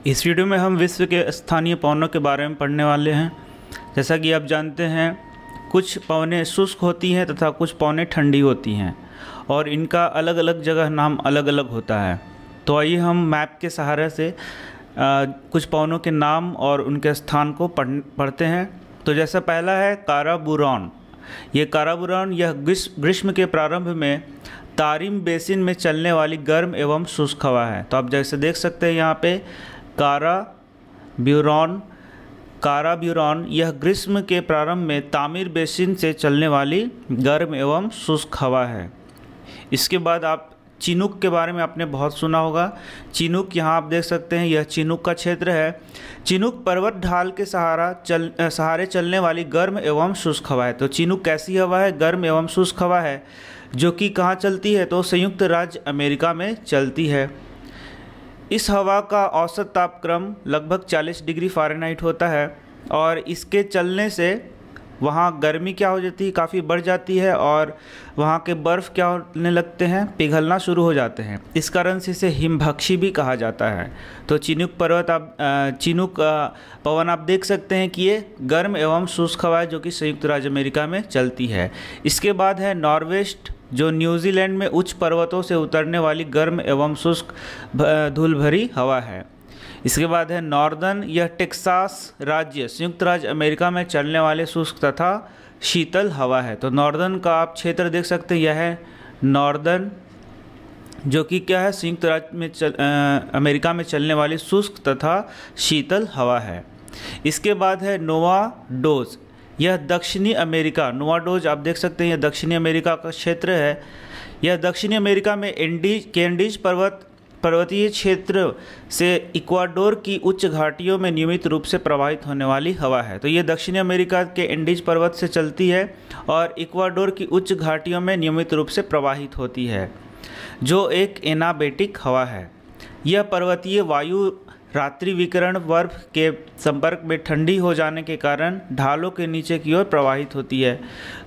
इस वीडियो में हम विश्व के स्थानीय पवनों के बारे में पढ़ने वाले हैं। जैसा कि आप जानते हैं, कुछ पवनें शुष्क होती हैं तथा कुछ पवनें ठंडी होती हैं और इनका अलग अलग जगह नाम अलग अलग होता है। तो आइए हम मैप के सहारे से कुछ पवनों के नाम और उनके स्थान को पढ़ते हैं। तो जैसा पहला है काराबूरॉन। ये काराबूरॉन यह ग्रीष्म के प्रारंभ में तारिम बेसिन में चलने वाली गर्म एवं शुष्क हवा है। तो आप जैसे देख सकते हैं यहाँ पे काराब्यूरॉन यह ग्रीष्म के प्रारंभ में तामिर बेसिन से चलने वाली गर्म एवं शुष्क हवा है। इसके बाद आप चिनूक के बारे में आपने बहुत सुना होगा। चिनूक यहाँ आप देख सकते हैं, यह चिनूक का क्षेत्र है। चिनूक पर्वत ढाल के सहारे चलने वाली गर्म एवं शुष्क हवा है। तो चिनूक कैसी हवा है? गर्म एवं शुष्क हवा है, जो कि कहाँ चलती है? तो संयुक्त राज्य अमेरिका में चलती है। इस हवा का औसत तापक्रम लगभग 40 डिग्री फ़ारेनहाइट होता है और इसके चलने से वहाँ गर्मी क्या हो जाती है? काफ़ी बढ़ जाती है और वहाँ के बर्फ़ क्या होने लगते हैं? पिघलना शुरू हो जाते हैं। इस कारण से इसे हिमभक्षी भी कहा जाता है। तो चिनूक पवन आप देख सकते हैं कि ये गर्म एवं शुष्क हवा है, जो कि संयुक्त राज्य अमेरिका में चलती है। इसके बाद है नॉर्वेस्ट, जो न्यूजीलैंड में उच्च पर्वतों से उतरने वाली गर्म एवं शुष्क धूल भरी हवा है। इसके बाद है नॉर्दर्न, यह टेक्सास राज्य संयुक्त राज्य अमेरिका में चलने वाले शुष्क तथा शीतल हवा है। तो नॉर्दर्न का आप क्षेत्र देख सकते हैं, यह है नॉर्दर्न, जो कि क्या है? संयुक्त राज्य में अमेरिका में चलने वाली शुष्क तथा शीतल हवा है। इसके बाद है नोवाडोज, यह दक्षिणी अमेरिका, नोवाडोज आप देख सकते हैं, यह दक्षिणी अमेरिका का क्षेत्र है। यह दक्षिणी अमेरिका में कैंडीज पर्वतीय क्षेत्र से इक्वाडोर की उच्च घाटियों में नियमित रूप से प्रवाहित होने वाली हवा है। तो ये दक्षिणी अमेरिका के एंडीज पर्वत से चलती है और इक्वाडोर की उच्च घाटियों में नियमित रूप से प्रवाहित होती है, जो एक एनाबेटिक हवा है। यह पर्वतीय वायु रात्रि विकिरण बर्फ के संपर्क में ठंडी हो जाने के कारण ढालों के नीचे की ओर प्रवाहित होती है।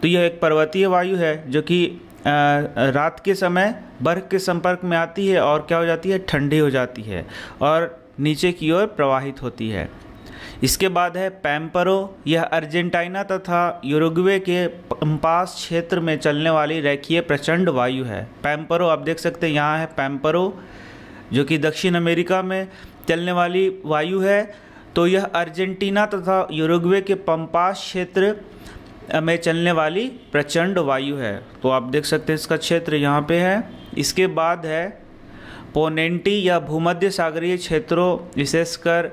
तो यह एक पर्वतीय वायु है, जो कि रात के समय बर्फ के संपर्क में आती है और क्या हो जाती है? ठंडी हो जाती है और नीचे की ओर प्रवाहित होती है। इसके बाद है पैम्परो, यह अर्जेंटीना तथा यूरुग्वे के पंपास क्षेत्र में चलने वाली रेखीय प्रचंड वायु है। पैम्परो आप देख सकते हैं, यहाँ है पैम्परो, जो कि दक्षिण अमेरिका में चलने वाली वायु है। तो यह अर्जेंटीना तथा यूरुग्वे के पंपास क्षेत्र में चलने वाली प्रचंड वायु है। तो आप देख सकते हैं इसका क्षेत्र यहाँ पे है। इसके बाद है पोनेंटी, या भूमध्य सागरीय क्षेत्रों विशेषकर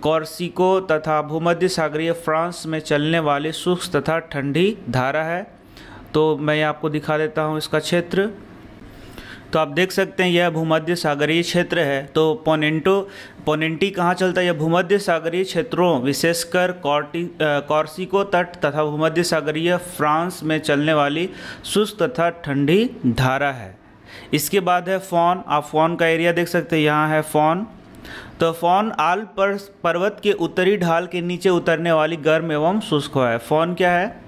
कॉर्सिको तथा भूमध्य सागरीय फ्रांस में चलने वाली शुष्क तथा ठंडी धारा है। तो मैं आपको दिखा देता हूँ इसका क्षेत्र। तो आप देख सकते हैं यह भूमध्य सागरीय क्षेत्र है। तो पोनेंटी कहाँ चलता है? यह भूमध्य सागरीय क्षेत्रों विशेषकर कॉर्सिको तट तथा भूमध्य सागरीय फ्रांस में चलने वाली शुष्क तथा ठंडी धारा है। इसके बाद है फॉन। आप फॉन का एरिया देख सकते हैं, यहाँ है फॉन। तो फॉन आल्प पर्वत के उत्तरी ढाल के नीचे उतरने वाली गर्म एवं शुष्क हवा है। फॉन क्या है?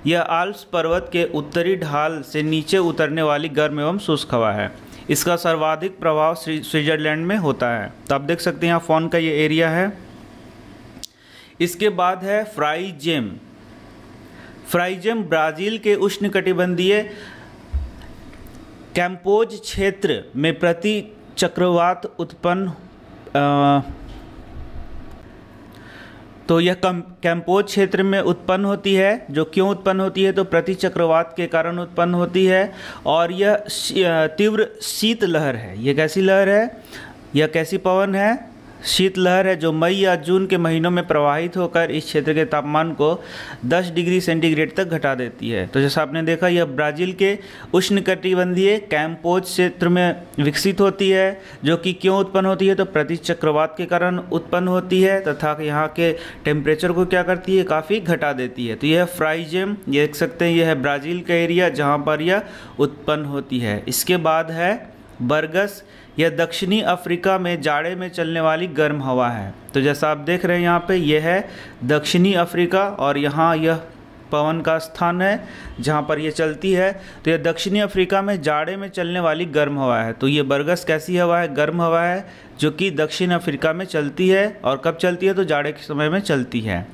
यह आल्प्स पर्वत के उत्तरी ढाल से नीचे उतरने वाली गर्म एवं शुष्क हवा है। इसका सर्वाधिक प्रभाव स्विट्जरलैंड में होता है। तो आप देख सकते हैं यहाँ फॉन का ये एरिया है। इसके बाद है फ्राइजेम। फ्राइजेम ब्राज़ील के उष्णकटिबंधीय कैम्पोज क्षेत्र में प्रति चक्रवात उत्पन्न तो यह कैम्पोज क्षेत्र में उत्पन्न होती है। जो क्यों उत्पन्न होती है? तो प्रति चक्रवात के कारण उत्पन्न होती है और यह तीव्र शीत लहर है। यह कैसी लहर है? यह कैसी पवन है? शीत लहर है, जो मई या जून के महीनों में प्रवाहित होकर इस क्षेत्र के तापमान को 10 डिग्री सेंटीग्रेड तक घटा देती है। तो जैसा आपने देखा, यह ब्राज़ील के उष्णकटिबंधीय कैम्पोज क्षेत्र में विकसित होती है, जो कि क्यों उत्पन्न होती है? तो प्रति चक्रवात के कारण उत्पन्न होती है तथा यहाँ के टेम्परेचर को क्या करती है? काफ़ी घटा देती है। तो यह फ्राइजेम, ये देख सकते हैं, यह है ब्राज़ील का एरिया जहाँ पर यह उत्पन्न होती है। इसके बाद है बरगस, यह दक्षिणी अफ्रीका में जाड़े में चलने वाली गर्म हवा है। तो जैसा आप देख रहे हैं यहाँ पे, यह है दक्षिणी अफ्रीका और यहाँ यह पवन का स्थान है जहाँ पर ये चलती है। तो यह दक्षिणी अफ्रीका में जाड़े में चलने वाली गर्म हवा है। तो ये बरगस कैसी हवा है? गर्म हवा है, जो कि दक्षिण अफ्रीका में चलती है। और कब चलती है? तो जाड़े के समय में चलती है।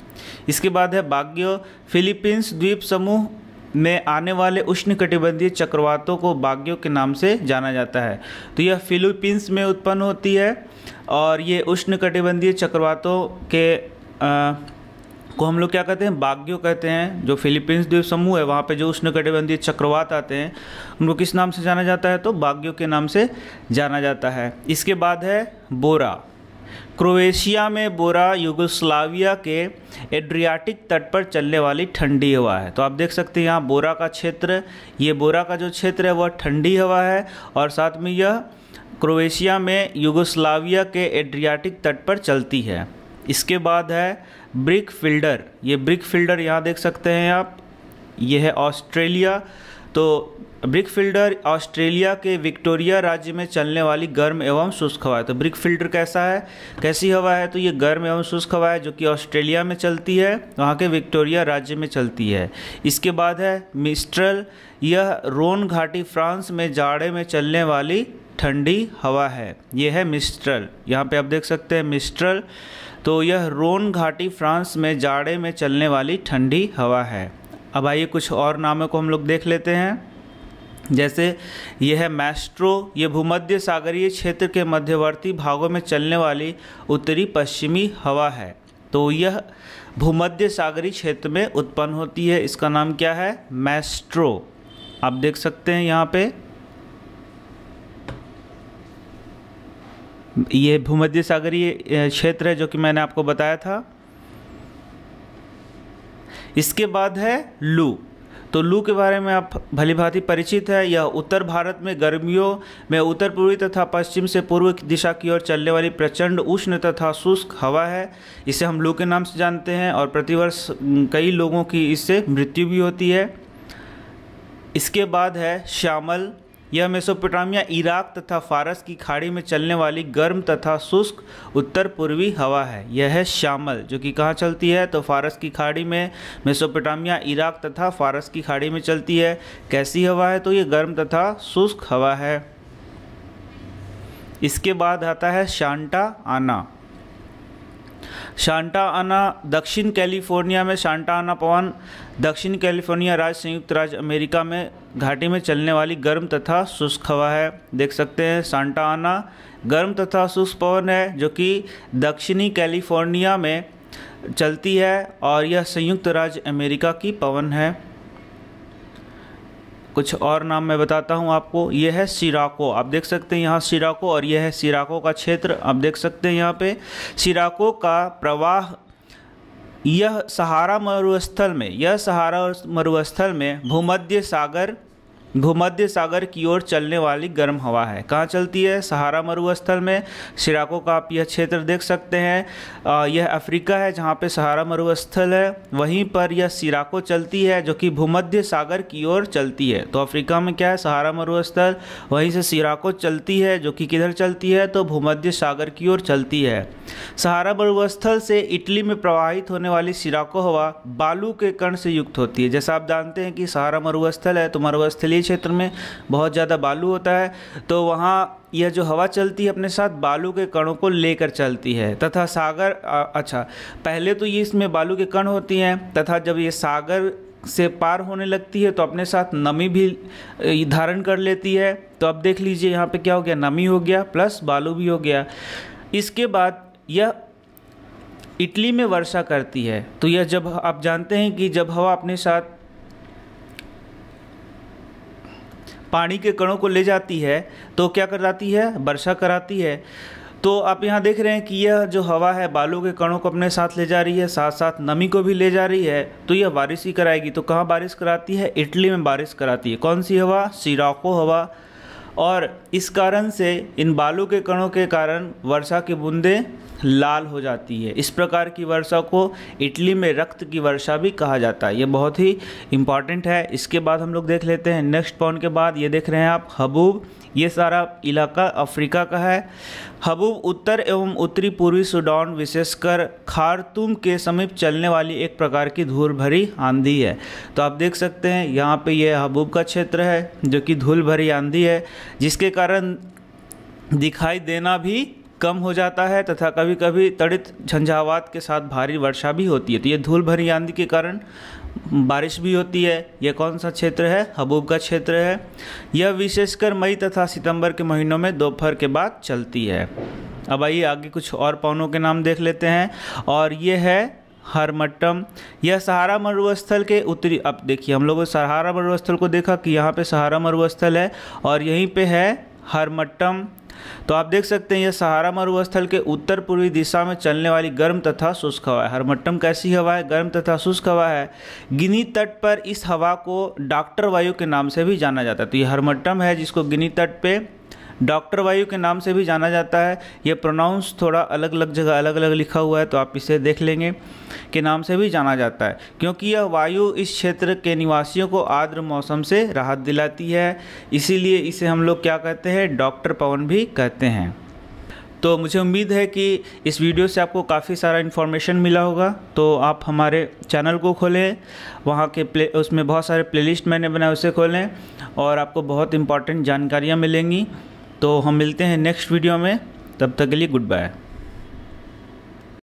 इसके बाद है बाग्यो। फिलीपींस द्वीप समूह में आने वाले उष्णकटिबंधीय चक्रवातों को बाग्यो के नाम से जाना जाता है। तो यह फिलीपींस में उत्पन्न होती है और ये उष्णकटिबंधीय चक्रवातों के को हम लोग क्या कहते हैं? बाग्यो कहते हैं। जो फिलीपींस द्वीप समूह है वहाँ पे जो उष्णकटिबंधीय चक्रवात आते हैं उनको किस नाम से जाना जाता है? तो बाग्यो के नाम से जाना जाता है। इसके बाद है बोरा। क्रोएशिया में बोरा यूगोस्लाविया के एड्रियाटिक तट पर चलने वाली ठंडी हवा है। तो आप देख सकते हैं यहाँ बोरा का क्षेत्र, ये बोरा का जो क्षेत्र है वह ठंडी हवा है और साथ में यह क्रोएशिया में यूगोस्लाविया के एड्रियाटिक तट पर चलती है। इसके बाद है ब्रिक फिल्डर। ये ब्रिक फिल्डर यहाँ देख सकते हैं आप, ये है ऑस्ट्रेलिया। तो ब्रिक फिल्डर ऑस्ट्रेलिया के विक्टोरिया राज्य में चलने वाली गर्म एवं शुष्क हवा है। तो ब्रिक फिल्डर कैसा है, कैसी हवा है? तो ये गर्म एवं शुष्क हवा है जो कि ऑस्ट्रेलिया में चलती है, वहाँ के विक्टोरिया राज्य में चलती है। इसके बाद है मिस्ट्रल। यह रोन घाटी फ्रांस में जाड़े में चलने वाली ठंडी हवा है। ये है मिस्ट्रल, यहाँ पे आप देख सकते हैं मिस्ट्रल। तो यह रोन घाटी फ्रांस में जाड़े में चलने वाली ठंडी हवा है। अब आइए कुछ और नामों को हम लोग देख लेते हैं। जैसे यह है मैस्ट्रो। ये भूमध्य सागरीय क्षेत्र के मध्यवर्ती भागों में चलने वाली उत्तरी पश्चिमी हवा है। तो यह भूमध्य सागरीय क्षेत्र में उत्पन्न होती है। इसका नाम क्या है? मैस्ट्रो। आप देख सकते हैं यहाँ पे ये भूमध्य सागरीय क्षेत्र है जो कि मैंने आपको बताया था। इसके बाद है लू। तो लू के बारे में आप भली भांति परिचित है। यह उत्तर भारत में गर्मियों में उत्तर पूर्वी तथा पश्चिम से पूर्व दिशा की ओर चलने वाली प्रचंड उष्ण तथा शुष्क हवा है। इसे हम लू के नाम से जानते हैं और प्रतिवर्ष कई लोगों की इससे मृत्यु भी होती है। इसके बाद है श्यामल। यह मेसोपोटामिया, इराक तथा फारस की खाड़ी में चलने वाली गर्म तथा शुष्क उत्तर पूर्वी हवा है। यह है श्यामल, जो कि कहाँ चलती है? तो फारस की खाड़ी में, मेसोपोटामिया, इराक तथा फारस की खाड़ी में चलती है। कैसी हवा है? तो ये गर्म तथा शुष्क हवा है। इसके बाद आता है शांटा आना। शांटा आना दक्षिण कैलिफोर्निया में शांटा आना पवन दक्षिण कैलिफोर्निया राज्य संयुक्त राज्य अमेरिका में घाटी में चलने वाली गर्म तथा शुष्क हवा है। देख सकते हैं शांटा आना गर्म तथा शुष्क पवन है जो कि दक्षिणी कैलिफोर्निया में चलती है और यह संयुक्त राज्य अमेरिका की पवन है। कुछ और नाम मैं बताता हूँ आपको। यह है सिराको। आप देख सकते हैं यहाँ सिराको, और यह है सिराको का क्षेत्र। आप देख सकते हैं यहाँ पे सिराको का प्रवाह यह सहारा मरुस्थल में भूमध्य सागर की ओर चलने वाली गर्म हवा है। कहाँ चलती है? सहारा मरुस्थल में। सिराको का आप यह क्षेत्र देख सकते हैं। यह अफ्रीका है जहाँ पे सहारा मरुस्थल है, वहीं पर यह सिराको चलती है जो कि भूमध्य सागर की ओर चलती है। तो अफ्रीका में क्या है? सहारा मरुस्थल, वहीं से सिराको चलती है जो कि किधर चलती है? तो भूमध्य सागर की ओर चलती है। सहारा मरुस्थल से इटली में प्रवाहित होने वाली सिराको हवा बालू के कण से युक्त होती है। जैसा आप जानते हैं कि सहारा मरुस्थल है तो मरुस्थलीय क्षेत्र में बहुत ज़्यादा बालू होता है, तो वहाँ यह जो हवा चलती है अपने साथ बालू के कणों को लेकर चलती है। तथा सागर पहले तो ये इसमें बालू के कण होती हैं, तथा जब ये सागर से पार होने लगती है तो अपने साथ नमी भी धारण कर लेती है। तो अब देख लीजिए यहाँ पे क्या हो गया? नमी हो गया प्लस बालू भी हो गया। इसके बाद यह इटली में वर्षा करती है। तो यह जब आप जानते हैं कि जब हवा अपने साथ पानी के कणों को ले जाती है तो क्या कराती है? वर्षा कराती है। तो आप यहाँ देख रहे हैं कि यह जो हवा है बालू के कणों को अपने साथ ले जा रही है, साथ साथ नमी को भी ले जा रही है, तो यह बारिश ही कराएगी। तो कहाँ बारिश कराती है? इटली में बारिश कराती है। कौन सी हवा? सिराको हवा। और इस कारण से इन बालू के कणों के कारण वर्षा की बूंदें लाल हो जाती है। इस प्रकार की वर्षा को इटली में रक्त की वर्षा भी कहा जाता है। ये बहुत ही इम्पॉर्टेंट है। इसके बाद हम लोग देख लेते हैं नेक्स्ट पॉइंट के बाद, ये देख रहे हैं आप हबूब। ये सारा इलाका अफ्रीका का है। हबूब उत्तर एवं उत्तरी पूर्वी सूडान विशेषकर खार्तूम के समीप चलने वाली एक प्रकार की धूल भरी आंधी है। तो आप देख सकते हैं यहाँ पे ये हबूब का क्षेत्र है जो कि धूल भरी आंधी है, जिसके कारण दिखाई देना भी कम हो जाता है तथा कभी कभी तड़ित झंझावात के साथ भारी वर्षा भी होती है। तो ये धूल भरी आंधी के कारण बारिश भी होती है। यह कौन सा क्षेत्र है? हबूब का क्षेत्र है। यह विशेषकर मई तथा सितंबर के महीनों में दोपहर के बाद चलती है। अब आइए आगे कुछ और पवनों के नाम देख लेते हैं, और ये है हरमट्टम। यह सहारा मरुस्थल के उत्तरी, अब देखिए हम लोगों ने सहारा मरुस्थल को देखा कि यहाँ पे सहारा मरुस्थल है और यहीं पे है हरमट्टम। तो आप देख सकते हैं यह सहारा मरुस्थल के उत्तर पूर्वी दिशा में चलने वाली गर्म तथा शुष्क हवा है। हरमट्टम कैसी हवा है? गर्म तथा शुष्क हवा है। गिनी तट पर इस हवा को डॉक्टर वायु के नाम से भी जाना जाता है। तो ये हरमट्टम है जिसको गिनी तट पे डॉक्टर वायु के नाम से भी जाना जाता है। ये प्रोनाउंस थोड़ा अलग अलग जगह अलग अलग लिखा हुआ है, तो आप इसे देख लेंगे के नाम से भी जाना जाता है, क्योंकि यह वायु इस क्षेत्र के निवासियों को आर्द्र मौसम से राहत दिलाती है। इसीलिए इसे हम लोग क्या कहते हैं? डॉक्टर पवन भी कहते हैं। तो मुझे उम्मीद है कि इस वीडियो से आपको काफ़ी सारा इन्फॉर्मेशन मिला होगा। तो आप हमारे चैनल को खोलें, वहाँ के उसमें बहुत सारे प्लेलिस्ट मैंने बनाए, उसे खोलें और आपको बहुत इंपॉर्टेंट जानकारियाँ मिलेंगी। तो हम मिलते हैं नेक्स्ट वीडियो में, तब तक के लिए गुड बाय।